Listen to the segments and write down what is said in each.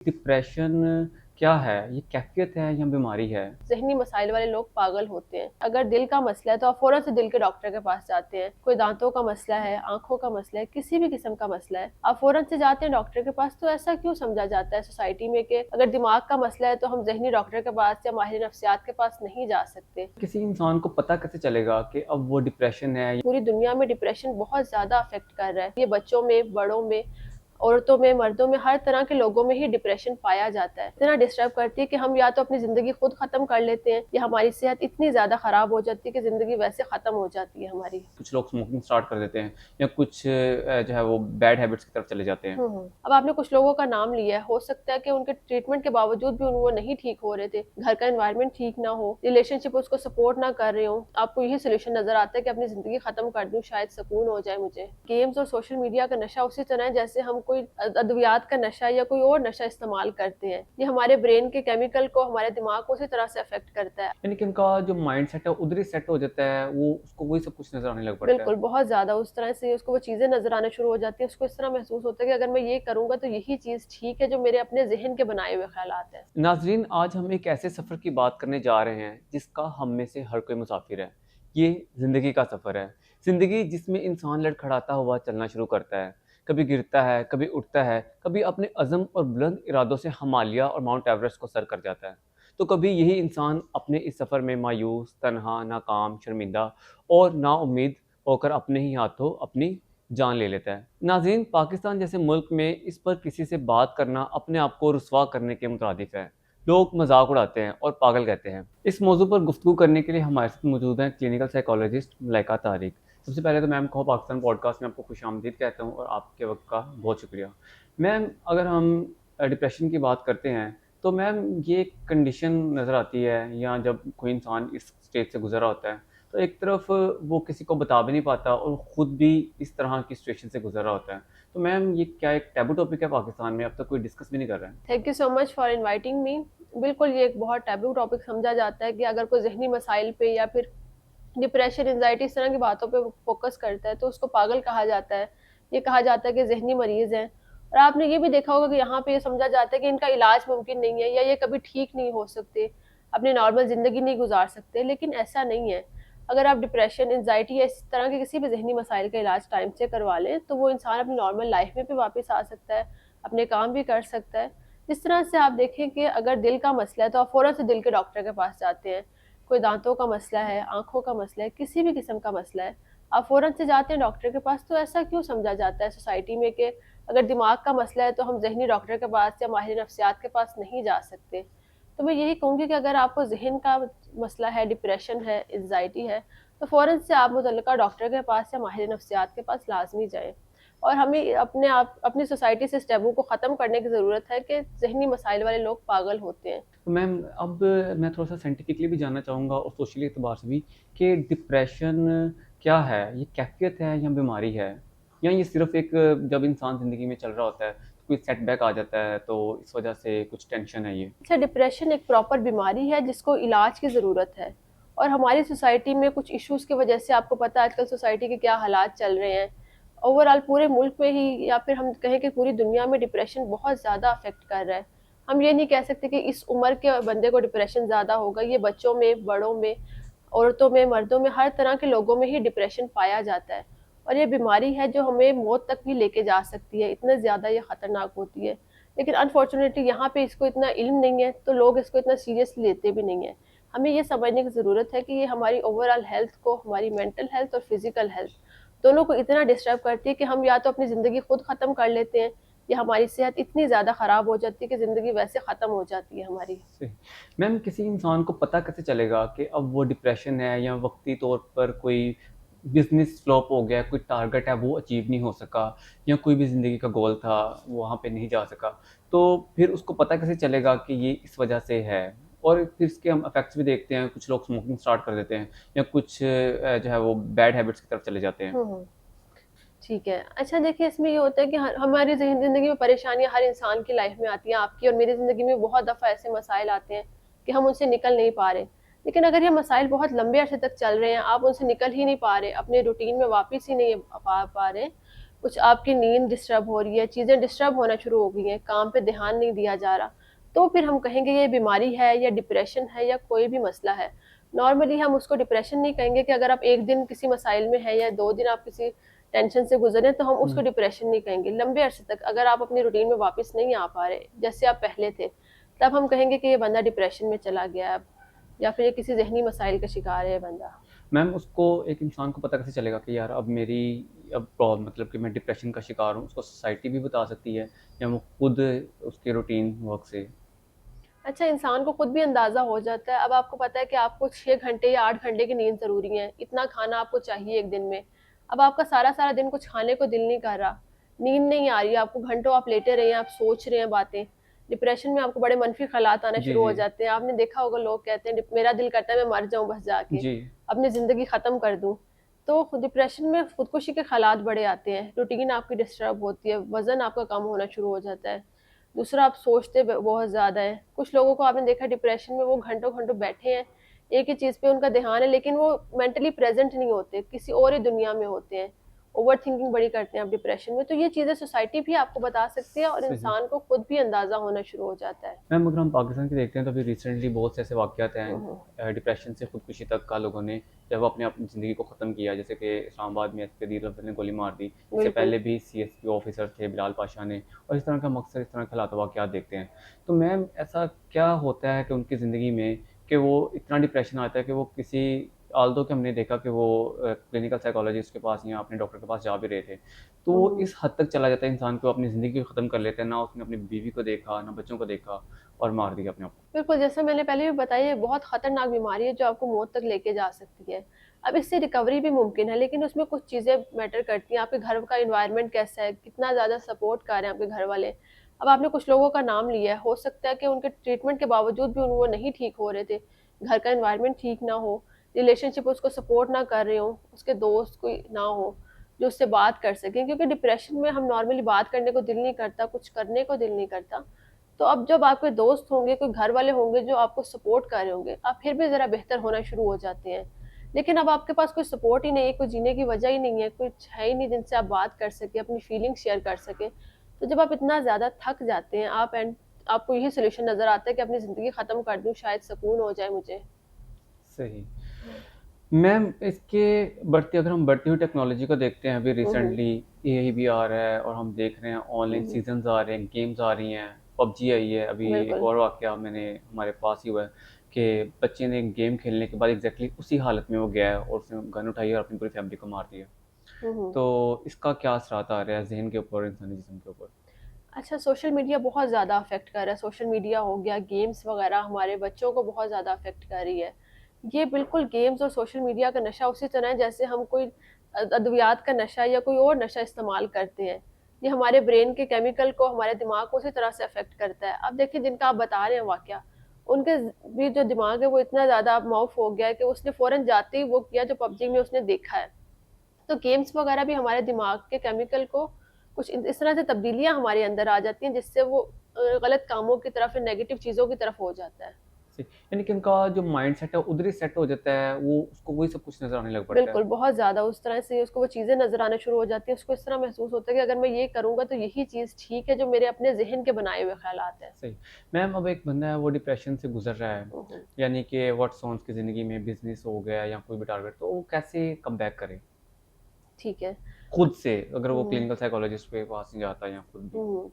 Depression क्या है? ये कैफ़ियत है या बीमारी है? ज़हनी मसाइल वाले लोग पागल होते हैं। अगर दिल का मसला है तो आप फ़ौरन से दिल के डॉक्टर के पास जाते हैं। कोई दाँतों का मसला है, आँखों का मसला है, किसी भी किस्म का मसला है, आप फ़ौरन से जाते हैं डॉक्टर के पास। तो ऐसा क्यों समझा जाता है सोसाइटी में कि अगर दिमाग का मसला है तो हम ज़हनी डॉक्टर के पास या माहिर नफ्सियात के पास नहीं जा सकते। किसी इंसान को पता कैसे चलेगा कि अब वो डिप्रेशन है? पूरी दुनिया में डिप्रेशन बहुत ज़्यादा अफ़ेक्ट कर रहा है। ये बच्चों में, बड़ों में, औरतों में, मर्दों में, हर तरह के लोगों में ही डिप्रेशन पाया जाता है। इतना डिस्टर्ब करती है कि हम या तो अपनी ज़िंदगी खुद ख़त्म कर लेते हैं या हमारी सेहत इतनी ज़्यादा ख़राब हो जाती है कि ज़िंदगी वैसे ख़त्म हो जाती है हमारी। कुछ लोग स्मोकिंग स्टार्ट कर देते हैं या कुछ जो है वो बैड हैबिट्स की तरफ चले जाते हैं। अब आपने कुछ लोगों का नाम लिया है, हो सकता है कि उनके ट्रीटमेंट के बावजूद भी वो नहीं ठीक हो रहे थे, घर का एनवायरनमेंट ठीक ना हो, रिलेशनशिप उसको सपोर्ट ना कर रहे हो, आपको यही सॉल्यूशन नज़र आता है कि अपनी ज़िंदगी ख़त्म कर दूँ, शायद सुकून हो जाए मुझे। गेम्स और सोशल मीडिया का नशा उसी तरह है जैसे हम कोई अद्वियात का नशा या कोई और नशा इस्तेमाल करते हैं। ये हमारे ब्रेन के केमिकल को, हमारे दिमाग को उसी तरह से अफ़ेक्ट करता है। यानी कि उनका जो माइंडसेट है उधर ही सेट हो जाता है, वो उसको वही सब कुछ नज़र आने लग पड़ता है। बिल्कुल, बहुत ज़्यादा उस तरह से उसको वो चीज़ें नज़र आना शुरू हो जाती हैं, उसको इस तरह महसूस होता है कि अगर मैं ये करूँगा तो यही चीज़ ठीक है जो मेरे अपने ज़हन के बनाए हुए ख़्यालात हैं। नाज़रीन, आज हम एक ऐसे सफ़र की बात करने जा रहे हैं जिसका हम में से हर कोई मुसाफिर है। ये ज़िंदगी का सफ़र है। ज़िंदगी जिसमें इंसान लड़खड़ाता हुआ चलना शुरू करता है। कभी गिरता है, कभी उठता है, कभी अपने अज़्म और बुलंद इरादों से हिमालय और माउंट एवरेस्ट को सर कर जाता है। तो कभी यही इंसान अपने इस सफ़र में मायूस, तन्हा, नाकाम, शर्मिंदा और नाउम्मीद होकर अपने ही हाथों अपनी जान ले लेता है। नाज़रीन, पाकिस्तान जैसे मुल्क में इस पर किसी से बात करना अपने आप को रुसवा करने के मुतरादिफ है। लोग मज़ाक उड़ाते हैं और पागल कहते हैं। इस मौजू पर गुफ्तगू करने के लिए हमारे साथ मौजूद हैं क्लिनिकल साइकोलॉजिस्ट मलाइका तारिक। सबसे पहले तो मैम को पाकिस्तान पॉडकास्ट में आपको खुशामदीद कहता हूँ और आपके वक़्त का बहुत शुक्रिया। मैम, अगर हम डिप्रेशन की बात करते हैं, तो मैम ये एक कंडीशन नज़र आती है या जब कोई इंसान इस स्टेज से गुज़र रहा होता है, तो एक तरफ वो किसी को बता भी नहीं पाता और ख़ुद भी इस तरह की सिचुएशन से गुज़र रहा होता है। तो मैम, ये क्या एक टैबू टॉपिक है पाकिस्तान में? अब तक कोई डिस्कस भी नहीं कर रहा है। Thank you so much for inviting me. बिल्कुल, ये एक बहुत टैबू टॉपिक समझा जाता है कि अगर कोई ज़हनी मसाइल पे या फिर डिप्रेशन, एंग्ज़ायटी इस तरह की बातों पे फ़ोकस करता है तो उसको पागल कहा जाता है। ये कहा जाता है कि ज़हनी मरीज़ हैं और आपने ये भी देखा होगा कि यहाँ पे ये समझा जाता है कि इनका इलाज मुमकिन नहीं है या ये कभी ठीक नहीं हो सकते, अपनी नॉर्मल ज़िंदगी नहीं गुज़ार सकते, लेकिन ऐसा नहीं है। अगर आप डिप्रेशन, एंग्ज़ायटी या इस तरह के किसी भी ज़हनी मसाइल का इलाज टाइम से करवा लें, तो वो इंसान अपनी नॉर्मल लाइफ़ में भी वापस आ सकता है, अपने काम भी कर सकता है। जिस तरह से आप देखें कि अगर दिल का मसला है तो आप फ़ौरन से दिल के डॉक्टर के पास जाते हैं। कोई दाँतों का मसला है, आँखों का मसला है, किसी भी किस्म का मसला है, आप फ़ौरन से जाते हैं डॉक्टर के पास। तो ऐसा क्यों समझा जाता है सोसाइटी में कि अगर दिमाग का मसला है तो हम ज़हनी डॉक्टर के पास या माहिर नफ्सियात के पास नहीं जा सकते। तो मैं यही कहूँगी कि अगर आपको ज़हन का मसला है, डिप्रेशन है, एंग्ज़ायटी है, तो फ़ौरन से आप मुतल्लिका डॉक्टर के पास या माहिर नफ्सियात के पास लाज़मी जाएँ। और हमें अपनी सोसाइटी से इस टैबू को ख़त्म करने की ज़रूरत है कि ज़हनी मसाइल वाले लोग पागल होते हैं। तो मैम, अब मैं थोड़ा-सा साइंटिफिकली भी जानना चाहूँगा और सोशली एतबार से भी कि डिप्रेशन क्या है? ये कैफ़ियत है या बीमारी है? या ये सिर्फ़ एक जब इंसान ज़िंदगी में चल रहा होता है, तो कोई सेटबैक आ जाता है, तो इस वजह से कुछ टेंशन है ये? अच्छा, डिप्रेशन एक प्रॉपर बीमारी है जिसको इलाज की ज़रूरत है और हमारी सोसाइटी में कुछ इश्यूज़ की वजह से आपको पता है आजकल सोसाइटी के क्या हालात चल रहे हैं। ओवरऑल पूरे मुल्क में ही या फिर हम कहें कि पूरी दुनिया में डिप्रेशन बहुत ज़्यादा अफ़ेक्ट कर रहा है। हम ये नहीं कह सकते कि इस उम्र के बंदे को डिप्रेशन ज़्यादा होगा, ये बच्चों में, बड़ों में, औरतों में, मर्दों में, हर तरह के लोगों में ही डिप्रेशन पाया जाता है और ये बीमारी है जो हमें मौत तक भी लेके जा सकती है, इतने ज़्यादा ये ख़तरनाक होती है। लेकिन अनफॉर्चुनेटली यहाँ पे इसको इतना इल्म नहीं है, तो लोग इसको इतना सीरियसली लेते भी नहीं हैं। हमें ये समझने की ज़रूरत है कि ये हमारी ओवरऑल हेल्थ को, हमारी मेंटल हेल्थ और फिज़िकल हेल्थ दोनों को इतना डिस्टर्ब करती है कि हम या तो अपनी ज़िंदगी खुद ख़त्म कर लेते हैं या हमारी सेहत इतनी ज़्यादा ख़राब हो जाती है कि ज़िंदगी वैसे ख़त्म हो जाती है हमारी। सही। मैम, किसी इंसान को पता कैसे चलेगा कि अब वो डिप्रेशन है या वक़्ती तौर पर कोई बिज़नेस फ्लॉप हो गया, कोई टारगेट है वो अचीव नहीं हो सका या कोई भी ज़िंदगी का गोल था, वहाँ पे नहीं जा सका। तो फिर उसको पता कैसे चलेगा कि ये इस वजह से है? और फिर इसके हम इफ़ेक्ट्स भी देखते हैं, कुछ लोग स्मोकिंग स्टार्ट कर देते हैं या कुछ जो है वो बैड हैबिट्स की तरफ चले जाते हैं। हुँ, हुँ। ठीक है। अच्छा देखिए, इसमें ये होता है कि हमारी ज़िंदगी में परेशानियाँ हर इंसान की लाइफ़ में आती हैं, आपकी और मेरी ज़िंदगी में बहुत दफ़ा ऐसे मसाइल आते हैं कि हम उनसे निकल नहीं पा रहे। लेकिन अगर ये मसाइल बहुत लंबे अरसे तक चल रहे हैं, आप उनसे निकल ही नहीं पा रहे, अपने रूटीन में वापस ही नहीं पा रहे, कुछ आपकी नींद डिस्टर्ब हो रही है, चीज़ें डिस्टर्ब होना शुरू हो गई हैं, काम पे ध्यान नहीं दिया जा रहा, तो फिर हम कहेंगे ये बीमारी है या डिप्रेशन है या कोई भी मसला है। नॉर्मली हम उसको डिप्रेशन नहीं कहेंगे कि अगर आप 1 दिन किसी मसाइल में हैं या 2 दिन आप किसी टेंशन से गुज़रे तो हम उसको हुँ। डिप्रेशन नहीं कहेंगे। लंबे अरसे तक अगर आप अपनी रूटीन में वापस नहीं आ पा रहे, जैसे आप पहले थे, तब हम कहेंगे कि ये बंदा डिप्रेशन में चला गया है अब, या फिर ये किसी ज़हनी मसाइल का शिकार है ये बंदा। मैम उसको एक इंसान को पता कैसे चलेगा कि यार अब मेरी अब प्रॉब्लम मतलब कि मैं डिप्रेशन का शिकार हूँ, उसको सोसाइटी भी बता सकती है या वो खुद उसके रूटीन वर्क से? अच्छा, इंसान को खुद भी अंदाज़ा हो जाता है। अब आपको पता है कि आपको 6 घंटे या 8 घंटे की नींद ज़रूरी है, इतना खाना आपको चाहिए 1 दिन में। अब आपका सारा-सारा दिन कुछ खाने को दिल नहीं कर रहा, नींद नहीं आ रही है आपको, घंटों आप लेटे रहे हैं, आप सोच रहे हैं बातें। डिप्रेशन में आपको बड़े मनफ़ी ख़्यालात आना जी, शुरू हो जी। जाते हैं। आपने देखा होगा लोग कहते हैं मेरा दिल करता है मैं मर जाऊँ बस जाके, जी। अपनी ज़िंदगी ख़त्म कर दूँ। तो डिप्रेशन में खुदकुशी के ख़्यालात बड़े आते हैं, रूटीन आपकी डिस्टर्ब होती है, वज़न आपका कम होना शुरू हो जाता है। दूसरा आप सोचते बहुत ज़्यादा हैं। कुछ लोगों को आपने देखा डिप्रेशन में वो घंटों-घंटों बैठे हैं, एक ही चीज़ पे उनका ध्यान है लेकिन वो मेंटली प्रेज़ेंट नहीं होते, किसी और ही दुनिया में होते हैं। ओवरथिंकिंग बड़ी करते हैं आप डिप्रेशन में, तो ये चीज़ें सोसाइटी भी आपको बता सकती है और सही। इंसान को खुद भी अंदाज़ा होना शुरू हो जाता है। मैम अगर हम पाकिस्तान की देखते हैं तो अभी रिसेंटली बहुत से ऐसे वाक़यात हैं हुँ, हुँ। डिप्रेशन से खुदकुशी तक का लोगों ने जब अपने अपनी ज़िंदगी को ख़त्म किया, जैसे कि इस्लामाबाद में एसपी अदील अफ़ज़ल ने गोली मार दी। इससे बिल्कुल। पहले भी सीएसपी ऑफ़िसर थे बिलाल पाशा ने, और इस तरह का हम अक्सर इस तरह के हालात वाक़यात देखते हैं। तो मैम ऐसा क्या होता है कि उनकी ज़िंदगी में कि वो इतना डिप्रेशन आता है कि वो किसी ऑल्दो कि हमने देखा कि वो क्लिनिकल साइकोलॉजिस्ट के पास या अपने डॉक्टर के पास जा भी रहे थे। तो हुँ, वो हुँ। इस हद तक चला जाता है इंसान को अपनी ज़िंदगी को ख़त्म कर लेता है, ना उसने अपनी बीवी को देखा, ना बच्चों को देखा और मार दिया अपने आप को। बिल्कुल, जैसा मैंने पहले भी बताया ये बहुत ख़तरनाक बीमारी है जो आपको मौत तक लेके जा सकती है। अब इससे रिकवरी भी मुमकिन है लेकिन उसमें कुछ चीज़ें मैटर करती हैं, आपके घर का एनवायरनमेंट कैसा है, कितना ज़्यादा सपोर्ट कर रहे हैं आपके घर वाले। अब आपने कुछ लोगों का नाम लिया है, हो सकता है कि उनके ट्रीटमेंट के बावजूद भी वो नहीं ठीक हो रहे थे, घर का एनवायरनमेंट ठीक ना हो, रिलेशनशिप उसको सपोर्ट ना कर रहे हों, उसके दोस्त कोई ना हो, जो उससे बात कर सकें क्योंकि डिप्रेशन में हम नॉर्मली बात करने को दिल नहीं करता, कुछ करने को दिल नहीं करता। तो अब जब आपके दोस्त होंगे, कोई घर वाले होंगे जो आपको सपोर्ट कर रहे होंगे, आप फिर भी ज़रा बेहतर होना शुरू हो जाते हैं। लेकिन अब आपके पास कोई सपोर्ट ही नहीं है, कोई जीने की वजह ही नहीं है, कुछ है ही नहीं जिनसे आप बात कर सकें, अपनी फीलिंग्स शेयर कर सकें। तो जब आप इतना ज़्यादा थक जाते हैं, आपको यही सॉल्यूशन नज़र आता है कि अपनी ज़िंदगी ख़त्म कर दूँ, शायद सुकून हो जाए मुझे। सही। मैम इसके अगर हम बढ़ती हुई टेक्नोलॉजी को देखते हैं, अभी हुँ, हुँ। रिसेंटली एआई भी आ रहा है और हम देख रहे हैं हुँ, ऑनलाइन हुँ। सीज़न्स आ रहे हैं, गेम्स आ रही हैं, पबजी आई है। अभी एक बिल्कुल। और वाक़या मैंने हमारे पास ही हुआ है कि बच्चे ने गेम खेलने के बाद एग्ज़ैक्टली उसी हालत में वो गया है और उसने गन उठाई और अपनी पूरी फैमिली को मार दिया। हुँ, हुँ। तो इसका क्या असरात आ रहा है ज़हन के ऊपर, इंसानी जिस्म के ऊपर? अच्छा, सोशल मीडिया बहुत ज़्यादा अफ़ेक्ट कर रहा है, सोशल मीडिया हो गया, गेम्स वग़ैरह हमारे बच्चों को बहुत ज़्यादा अफ़ेक्ट कर रही है। ये बिल्कुल गेम्स और सोशल मीडिया का नशा उसी तरह है जैसे हम कोई अद्वियात का नशा या कोई और नशा इस्तेमाल करते हैं। ये हमारे ब्रेन के केमिकल को, हमारे दिमाग को उसी तरह से अफ़ेक्ट करता है। अब देखिए जिनका आप बता रहे हैं वाक़या, उनके भी जो दिमाग है वो इतना ज़्यादा अब माउफ़ हो गया है कि उसने फ़ौरन जाते ही वो किया जो पबजी में उसने देखा है। तो गेम्स वगैरह भी हमारे दिमाग के केमिकल को कुछ इस तरह से तब्दीलियाँ हमारे अंदर आ जाती हैं जिससे वो गलत कामों की तरफ या नेगेटिव चीज़ों की तरफ हो जाता है। जी, यानी कि उनका जो माइंडसेट है उधर ही सेट हो जाता है, वो उसको वही सब कुछ नज़र आने लग पड़ता है। बिल्कुल, बहुत ज़्यादा उस तरह से उसको वो चीज़ें नज़र आना शुरू हो जाती हैं, उसको इस तरह महसूस होता है कि अगर मैं ये करूँगा तो यही चीज़ ठीक है जो मेरे अपने ज़हन के बनाए हुए ख़्यालात हैं। सही। मैम अब एक बंदा है वो डिप्रेशन से गुज़र रहा है, हुँ, हुँ। यानी कि व्हाट्स ऑन उसकी ज़िंदगी में बिज़नेस हो गया या कोई भी टारगेट, तो वो कैसे कमबैक करे? ठीक है। खुद से, अगर वो हुँ, क्लिनिकल साइकोलॉजिस्ट के पास नहीं जाता या खुद भी। हुँ।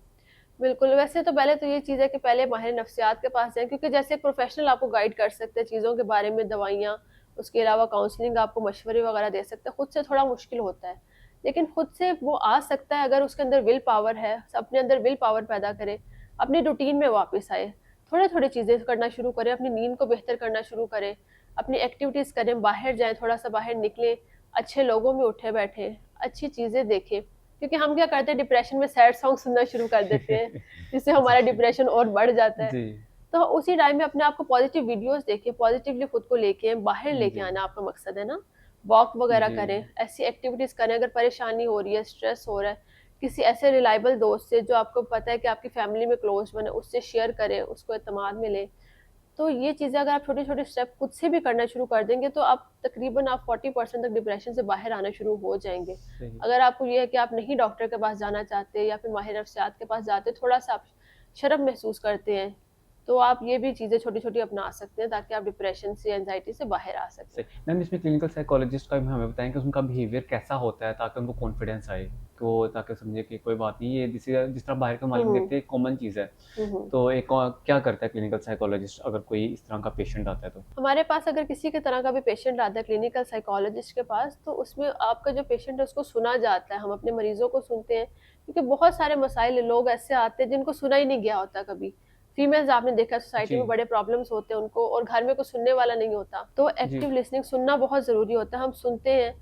बिल्कुल, वैसे तो पहले तो ये चीज़ है कि पहले माहिर नफ्सियात के पास जाएँ क्योंकि जैसे एक प्रोफ़ेशनल आपको गाइड कर सकते हैं चीज़ों के बारे में, दवाइयाँ, उसके अलावा काउंसलिंग आपको मशवरे वग़ैरह दे सकता है, खुद से थोड़ा मुश्किल होता है। लेकिन खुद से वो आ सकता है अगर उसके अंदर विल पावर है, अपने अंदर विल पावर पैदा करे, अपनी रूटीन में वापस आए, थोड़े-थोड़े चीज़ें करना शुरू करें, अपनी नींद को बेहतर करना शुरू करें, अपनी एक्टिविटीज़ करें, बाहर जाएँ, थोड़ा-सा बाहर निकलें, अच्छे लोगों में उठे-बैठें, अच्छी चीज़ें देखें। क्योंकि हम क्या करते हैं डिप्रेशन में सैड सॉन्ग सुनना शुरू कर देते हैं, जिससे हमारा जी, डिप्रेशन और बढ़ जाता है। जी, तो उसी टाइम में अपने आप को पॉज़िटिव वीडियोज़ देखें, पॉज़िटिवली खुद को लेके बाहर लेके जी, आना आपका मकसद है ना। वॉक वगैरह जी। करें, ऐसी एक्टिविटीज़ करें अगर परेशानी हो रही है, स्ट्रेस हो रहा है, किसी ऐसे रिलायबल दोस्त से जो आपको पता है कि आपकी फैमिली में क्लोज़ वन है, उससे शेयर करें, उसको एतमाद में लें। तो ये चीज़ें अगर आप छोटे-छोटे स्टेप खुद से भी करना शुरू कर देंगे, तो आप तकरीबन आप 40% तक डिप्रेशन से बाहर आना शुरू हो जाएँगे। सही। अगर आपको ये है कि आप नहीं डॉक्टर के पास जाना चाहते या फिर माहिर नफ्सियात के पास जाते, थोड़ा-सा आप शर्म महसूस करते हैं, तो आप ये भी चीज़ें छोटी-छोटी अपना सकते हैं ताकि आप डिप्रेशन से, एंग्ज़ायटी से बाहर आ सकें। सही। मैम इसमें क्लिनिकल साइकोलॉजिस्ट का भी हमें बताएँ कि उनका बिहेवियर कैसा होता है ताकि उनको कॉन्फिडेंस आए, कि वो ताकि समझे कि कोई बात नहीं, ये जिस तरह बाहर के हुँ, मालिक हुँ। देखते हैं एक कॉमन चीज़ है। हुँ, हुँ। तो एक क्या करता है क्लिनिकल साइकोलॉजिस्ट अगर कोई इस तरह का पेशेंट आता है तो? हमारे पास अगर किसी के तरह का भी पेशेंट आता है क्लिनिकल साइकोलॉजिस्ट के पास, तो उसमें आपका जो पेशेंट है उसको सुना जाता है। हम अपने मरीज़ों को सुनते हैं, क्योंकि बहुत सारे मसाइल लोग ऐसे आते हैं जिनको सुना ही नहीं गया होता कभी। फीमेल्स आपने देखा सोसाइटी जी। में बड़े प्रॉब्लम्स होते हैं उनको, और घर में कोई सुनने वाला नहीं होता। तो जी। एक्टिव लिसनिंग सुनना बहुत ज़रूरी होता है, हम सुनते हैं।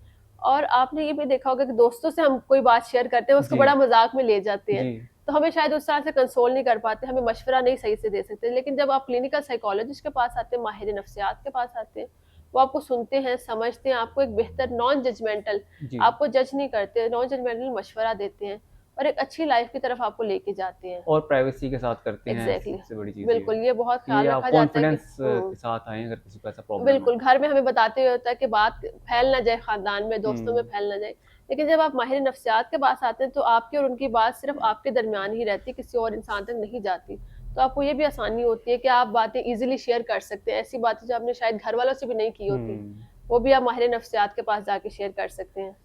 और आपने ये भी देखा होगा कि दोस्तों से हम कोई बात शेयर करते हैं, उसको जी। बड़ा मज़ाक में ले जाते हैं। जी। तो हमें शायद उस तरह से कंसोल नहीं कर पाते, हमें मशवरा नहीं सही से दे सकते। लेकिन जब आप क्लिनिकल साइकोलॉजिस्ट के पास आते हैं, माहिर नफ्सियात के पास आते हैं, वो आपको सुनते हैं, समझते हैं, आपको एक बेहतर नॉन जजमेंटल, जी। आपको जज नहीं करते, नॉन जजमेंटल मशवरा देते हैं और एक अच्छी लाइफ़ की तरफ आपको लेके जाते हैं। और प्राइवेसी के साथ करते हैं, एग्ज़ैक्टली, सबसे बड़ी चीज़ ये है बिल्कुल, ये बहुत कि ख़्याल आप रखा जाता है कि कॉन्फिडेंस के हुँ। साथ आएँ अगर किसी को ऐसा प्रॉब्लम है। बिल्कुल, घर में हमें बताते हुए होता है कि बात फैल ना जाए ख़ानदान में, दोस्तों में हुँ। फैल ना जाए। लेकिन जब आप माहिर नफ्सियात के पास आते हैं, तो आपकी और उनकी बात सिर्फ़ आपके दरमियान ही रहती है, किसी और इंसान तक नहीं जाती। तो आपको ये भी आसानी होती है कि आप बातें ईज़िली शेयर कर सकते हैं, ऐसी बातें जो आपने शायद घरवालों से भी नहीं की होती, हुँ। वो भी आप माहिर नफ्सियात के पास जाके शेयर कर सकते हैं।